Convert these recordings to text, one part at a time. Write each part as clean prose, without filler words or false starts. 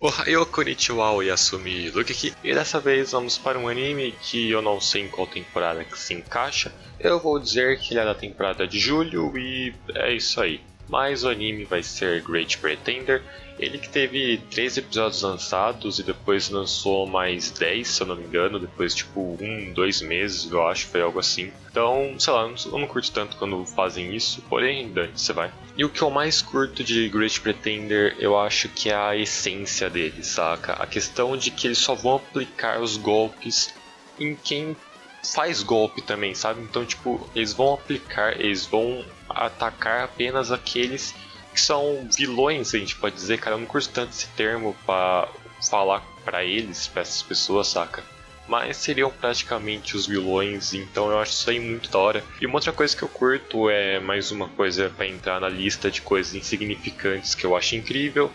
Ohayou konnichiwa, Yasumi Luke aqui, e dessa vez vamos para um anime que eu não sei em qual temporada que se encaixa. Eu vou dizer que ele é da temporada de julho e é isso aí. Mas o anime vai ser Great Pretender, ele que teve 13 episódios lançados e depois lançou mais 10, se eu não me engano, depois tipo 2 meses, eu acho, foi algo assim. Então, sei lá, eu não curto tanto quando fazem isso, porém, dane, você vai. E o que eu mais curto de Great Pretender, eu acho que é a essência dele, saca? A questão de que eles só vão aplicar os golpes em quem faz golpe também, sabe? Então, tipo, eles vão atacar apenas aqueles que são vilões, a gente pode dizer. Cara, eu não curto tanto esse termo pra falar pra eles, pra essas pessoas, saca? Mas seriam praticamente os vilões, então eu acho isso aí muito da hora. E uma outra coisa que eu curto é mais uma coisa pra entrar na lista de coisas insignificantes que eu acho incrível,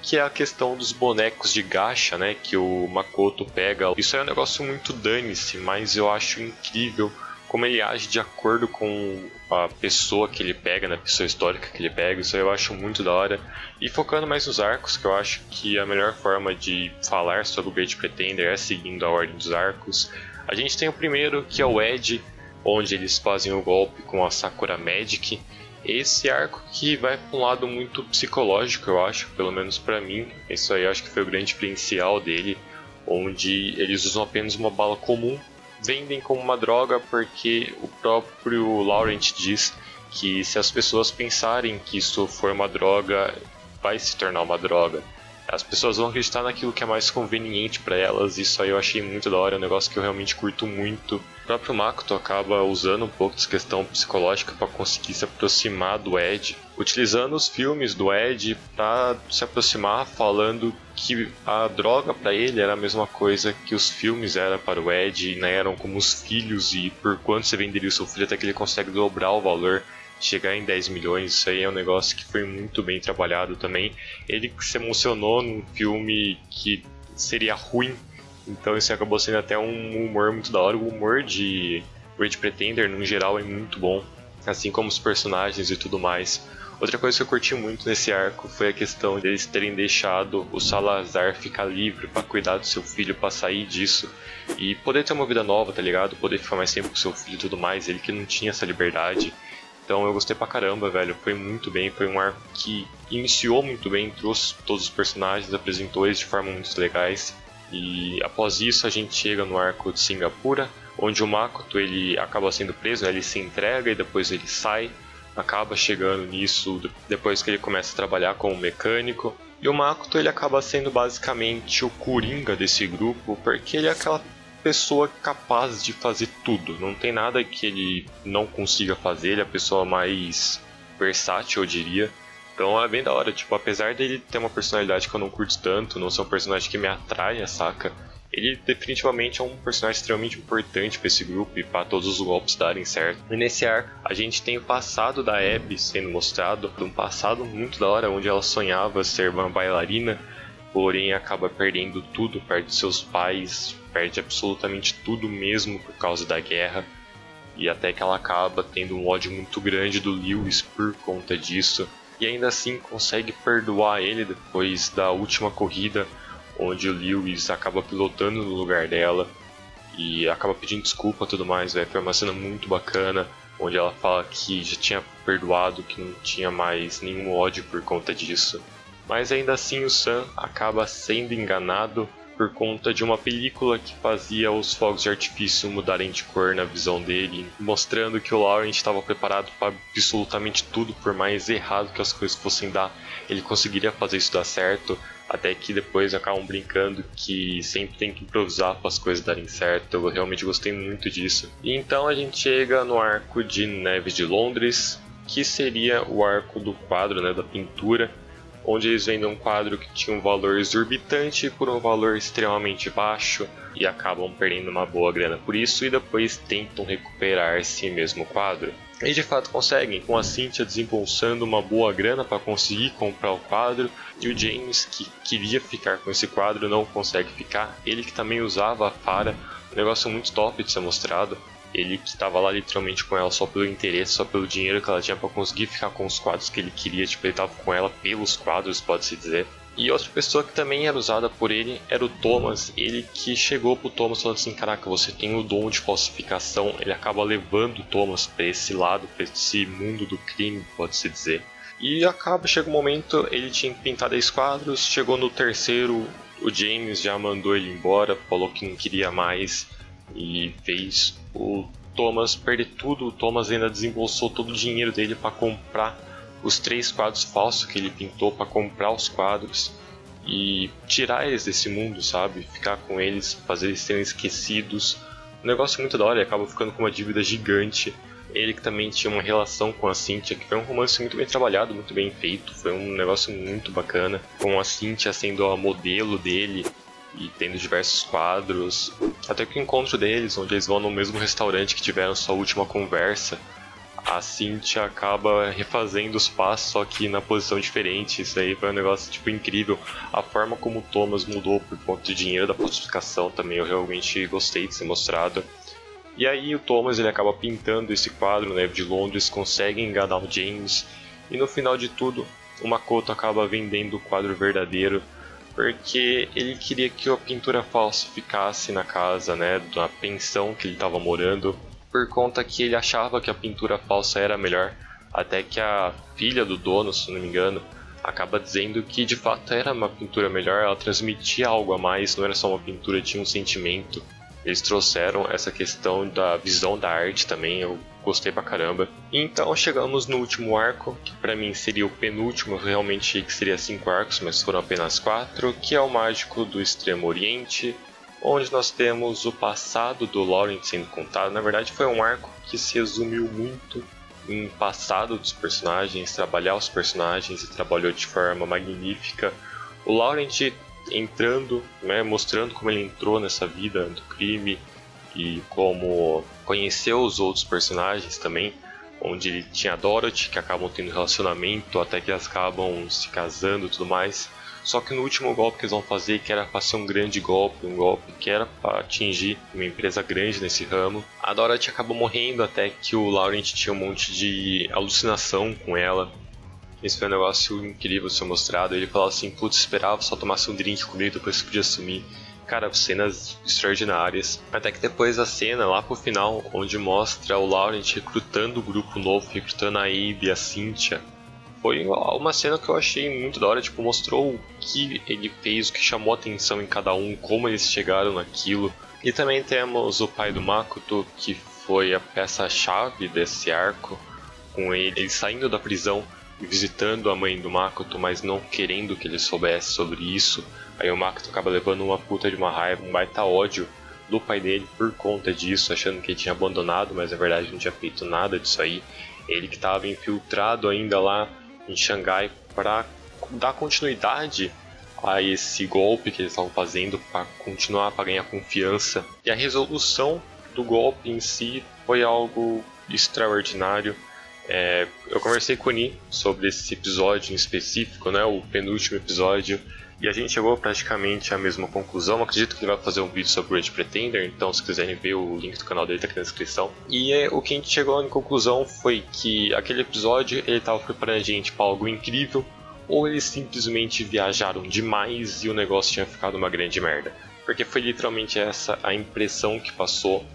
que é a questão dos bonecos de gacha, né, que o Makoto pega. Isso é um negócio muito dane-se, mas eu acho incrível como ele age de acordo com a pessoa que ele pega, né, a pessoa histórica que ele pega. Isso eu acho muito da hora. E focando mais nos arcos, que eu acho que a melhor forma de falar sobre o Great Pretender é seguindo a ordem dos arcos. A gente tem o primeiro, que é o Ed, onde eles fazem o golpe com a Sakura Magic. Esse arco que vai para um lado muito psicológico, eu acho, pelo menos para mim. Isso aí eu acho que foi o grande diferencial dele, onde eles usam apenas uma bala comum, vendem como uma droga porque o próprio Laurent diz que se as pessoas pensarem que isso for uma droga, vai se tornar uma droga. As pessoas vão acreditar naquilo que é mais conveniente para elas. Isso aí eu achei muito da hora, é um negócio que eu realmente curto muito. O próprio Makoto acaba usando um pouco dessa questão psicológica para conseguir se aproximar do Ed, utilizando os filmes do Ed para se aproximar, falando que a droga para ele era a mesma coisa que os filmes eram para o Ed, né? Eram como os filhos, e por quanto você venderia o seu filho até que ele consegue dobrar o valor, chegar em 10 milhões, isso aí é um negócio que foi muito bem trabalhado também. Ele se emocionou num filme que seria ruim, então isso acabou sendo até um humor muito da hora. O humor de Great Pretender, no geral, é muito bom, assim como os personagens e tudo mais. Outra coisa que eu curti muito nesse arco foi a questão deles terem deixado o Salazar ficar livre para cuidar do seu filho, para sair disso e poder ter uma vida nova, tá ligado? Poder ficar mais tempo com seu filho e tudo mais, ele que não tinha essa liberdade. Então eu gostei pra caramba, velho, foi muito bem, foi um arco que iniciou muito bem, trouxe todos os personagens, apresentou eles de forma muito legais. E após isso a gente chega no arco de Singapura, onde o Makoto ele acaba sendo preso, né? Ele se entrega e depois ele sai, acaba chegando nisso depois que ele começa a trabalhar como mecânico. E o Makoto ele acaba sendo basicamente o coringa desse grupo, porque ele é aquela pessoa capaz de fazer tudo, não tem nada que ele não consiga fazer, ele é a pessoa mais versátil, eu diria. Então é bem da hora, tipo, apesar dele ter uma personalidade que eu não curto tanto, não ser um personagem que me atrai, saca? Ele definitivamente é um personagem extremamente importante para esse grupo e para todos os golpes darem certo. E nesse arco a gente tem o passado da Abby sendo mostrado, um passado muito da hora, onde ela sonhava ser uma bailarina, porém acaba perdendo tudo, perde seus pais, perde absolutamente tudo mesmo por causa da guerra, e até que ela acaba tendo um ódio muito grande do Lewis por conta disso, e ainda assim consegue perdoar ele depois da última corrida, onde o Lewis acaba pilotando no lugar dela e acaba pedindo desculpa e tudo mais, véio. Foi uma cena muito bacana, onde ela fala que já tinha perdoado, que não tinha mais nenhum ódio por conta disso. Mas ainda assim o Sam acaba sendo enganado por conta de uma película que fazia os fogos de artifício mudarem de cor na visão dele, mostrando que o Laurent estava preparado para absolutamente tudo, por mais errado que as coisas fossem dar, ele conseguiria fazer isso dar certo, até que depois acabam brincando que sempre tem que improvisar para as coisas darem certo. Eu realmente gostei muito disso. E então a gente chega no arco de Neve de Londres, que seria o arco do quadro, né, da pintura, onde eles vendem um quadro que tinha um valor exorbitante por um valor extremamente baixo e acabam perdendo uma boa grana por isso, e depois tentam recuperar esse mesmo quadro. E de fato conseguem, com a Cynthia desembolsando uma boa grana para conseguir comprar o quadro, e o James, que queria ficar com esse quadro, não consegue ficar. Ele que também usava a Farah, um negócio muito top de ser mostrado. Ele que estava lá literalmente com ela só pelo interesse, só pelo dinheiro que ela tinha para conseguir ficar com os quadros que ele queria. Tipo, ele estava com ela pelos quadros, pode-se dizer. E outra pessoa que também era usada por ele era o Thomas. Ele que chegou pro Thomas falando assim: caraca, você tem o dom de falsificação. Ele acaba levando o Thomas para esse lado, para esse mundo do crime, pode-se dizer. E chega um momento, ele tinha pintado 10 quadros, chegou no terceiro, o James já mandou ele embora, falou que não queria mais e fez o Thomas perder tudo. O Thomas ainda desembolsou todo o dinheiro dele para comprar os 3 quadros falsos que ele pintou, para comprar os quadros e tirar eles desse mundo, sabe? Ficar com eles, fazer eles serem esquecidos. Um negócio muito da hora, ele acaba ficando com uma dívida gigante. Ele que também tinha uma relação com a Cynthia, que foi um romance muito bem trabalhado, muito bem feito, foi um negócio muito bacana, com a Cynthia sendo a modelo dele e tendo diversos quadros, até que o encontro deles, onde eles vão no mesmo restaurante que tiveram sua última conversa, a Cynthia acaba refazendo os passos, só que na posição diferente. Isso aí foi um negócio tipo incrível. A forma como o Thomas mudou por conta de dinheiro da falsificação também eu realmente gostei de ser mostrado. E aí o Thomas ele acaba pintando esse quadro, né, de Londres, consegue enganar o James, e no final de tudo o Makoto acaba vendendo o quadro verdadeiro, porque ele queria que a pintura falsa ficasse na casa, né, da pensão que ele estava morando, por conta que ele achava que a pintura falsa era melhor, até que a filha do dono, se não me engano, acaba dizendo que de fato era uma pintura melhor, ela transmitia algo a mais, não era só uma pintura, tinha um sentimento. Eles trouxeram essa questão da visão da arte também, eu gostei pra caramba. E então chegamos no último arco, que pra mim seria o penúltimo, eu realmente achei que seria 5 arcos, mas foram apenas 4, que é o Mágico do Extremo Oriente, onde nós temos o passado do Laurent sendo contado. Na verdade foi um arco que se resumiu muito em passado dos personagens, trabalhar os personagens, e trabalhou de forma magnífica. O Laurent entrando, né, mostrando como ele entrou nessa vida do crime e como conheceu os outros personagens também, onde ele tinha a Dorothy, que acabam tendo relacionamento até que elas acabam se casando e tudo mais. Só que no último golpe que eles vão fazer, que era para ser um grande golpe, um golpe que era para atingir uma empresa grande nesse ramo, a Dorothy acabou morrendo até que o Laurent tinha um monte de alucinação com ela. Esse foi um negócio incrível de ser mostrado. Ele falava assim: putz, esperava só tomasse um drink comigo, depois podia sumir. Cara, cenas extraordinárias. Até que depois a cena, lá pro final, onde mostra o Laurent recrutando o grupo novo, recrutando a Abe e a Cynthia, foi uma cena que eu achei muito da hora. Tipo, mostrou o que ele fez, o que chamou a atenção em cada um, como eles chegaram naquilo. E também temos o pai do Makoto, que foi a peça-chave desse arco, com ele saindo da prisão e visitando a mãe do Makoto, mas não querendo que ele soubesse sobre isso. Aí o Makoto acaba levando uma puta de uma raiva, um baita ódio do pai dele por conta disso, achando que ele tinha abandonado, mas na verdade não tinha feito nada disso aí. Ele que estava infiltrado ainda lá em Xangai para dar continuidade a esse golpe que eles estavam fazendo, para continuar, para ganhar confiança. E a resolução do golpe em si foi algo extraordinário. Eu conversei com o Ni sobre esse episódio em específico, né, o penúltimo episódio, e a gente chegou praticamente à mesma conclusão. Eu acredito que ele vai fazer um vídeo sobre o Great Pretender, então se quiserem ver, o link do canal dele está aqui na descrição. E o que a gente chegou em conclusão foi que aquele episódio ele estava preparando a gente para algo incrível, ou eles simplesmente viajaram demais e o negócio tinha ficado uma grande merda. Porque foi literalmente essa a impressão que passou,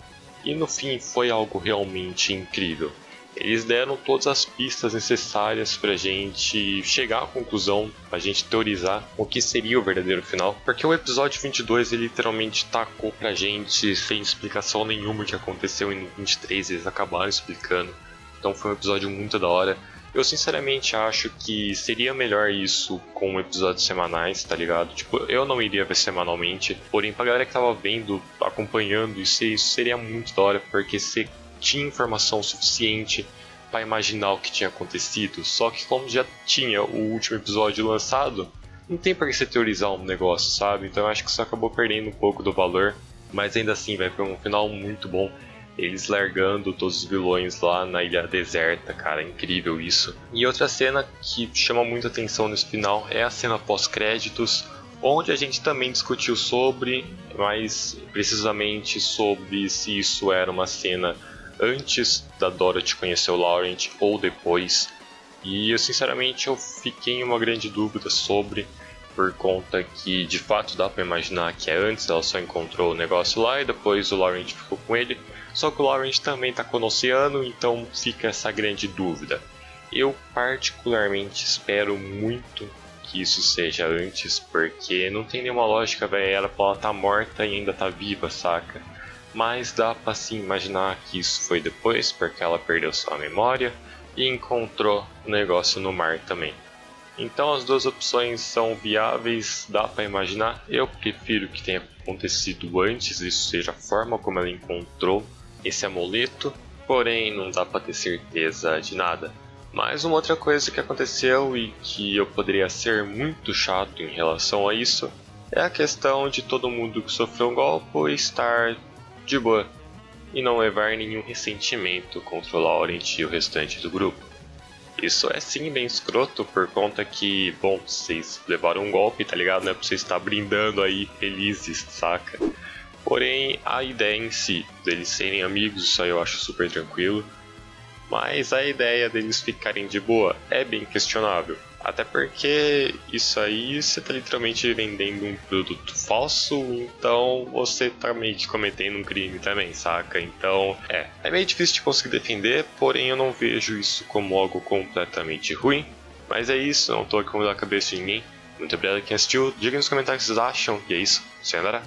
e no fim foi algo realmente incrível. Eles deram todas as pistas necessárias pra gente chegar à conclusão, pra gente teorizar o que seria o verdadeiro final. Porque o episódio 22 ele literalmente tacou pra gente sem explicação nenhuma o que aconteceu em 23, eles acabaram explicando. Então foi um episódio muito da hora. Eu sinceramente acho que seria melhor isso com episódios semanais, tá ligado? Tipo, eu não iria ver semanalmente, porém pra galera que tava vendo, acompanhando, isso seria muito da hora, porque você tinha informação suficiente para imaginar o que tinha acontecido. Só que como já tinha o último episódio lançado, não tem pra que você teorizar um negócio, sabe? Então eu acho que isso acabou perdendo um pouco do valor, mas ainda assim, foi um final muito bom. Eles largando todos os vilões lá na ilha deserta, cara, incrível isso. E outra cena que chama muita atenção nesse final é a cena pós-créditos, onde a gente também discutiu sobre, mais precisamente sobre se isso era uma cena antes da Dorothy conhecer o Laurent ou depois. E eu sinceramente eu fiquei em uma grande dúvida sobre, por conta que de fato dá para imaginar que antes ela só encontrou o negócio lá e depois o Laurent ficou com ele. Só que o Laurent também está com o Oceano, então fica essa grande dúvida. Eu particularmente espero muito que isso seja antes, porque não tem nenhuma lógica, velho, ela pode estar morta e ainda tá viva, saca? Mas dá pra sim imaginar que isso foi depois, porque ela perdeu sua memória e encontrou o negócio no mar também. Então as duas opções são viáveis, dá pra imaginar. Eu prefiro que tenha acontecido antes, isso seja a forma como ela encontrou esse amuleto, porém não dá pra ter certeza de nada. Mas uma outra coisa que aconteceu e que eu poderia ser muito chato em relação a isso é a questão de todo mundo que sofreu um golpe estar de boa e não levar nenhum ressentimento contra o Laurent e o restante do grupo. Isso é sim bem escroto por conta que, bom, vocês levaram um golpe, tá ligado? Não é pra vocês estar brindando aí felizes, saca? Porém, a ideia em si, deles serem amigos, isso aí eu acho super tranquilo. Mas a ideia deles ficarem de boa é bem questionável. Até porque isso aí você tá literalmente vendendo um produto falso, então você tá meio que cometendo um crime também, saca? Então é meio difícil de conseguir defender, porém eu não vejo isso como algo completamente ruim. Mas é isso, não tô aqui com a cabeça de ninguém. Muito obrigado a quem assistiu, diga nos comentários o que vocês acham, e é isso, sayonara.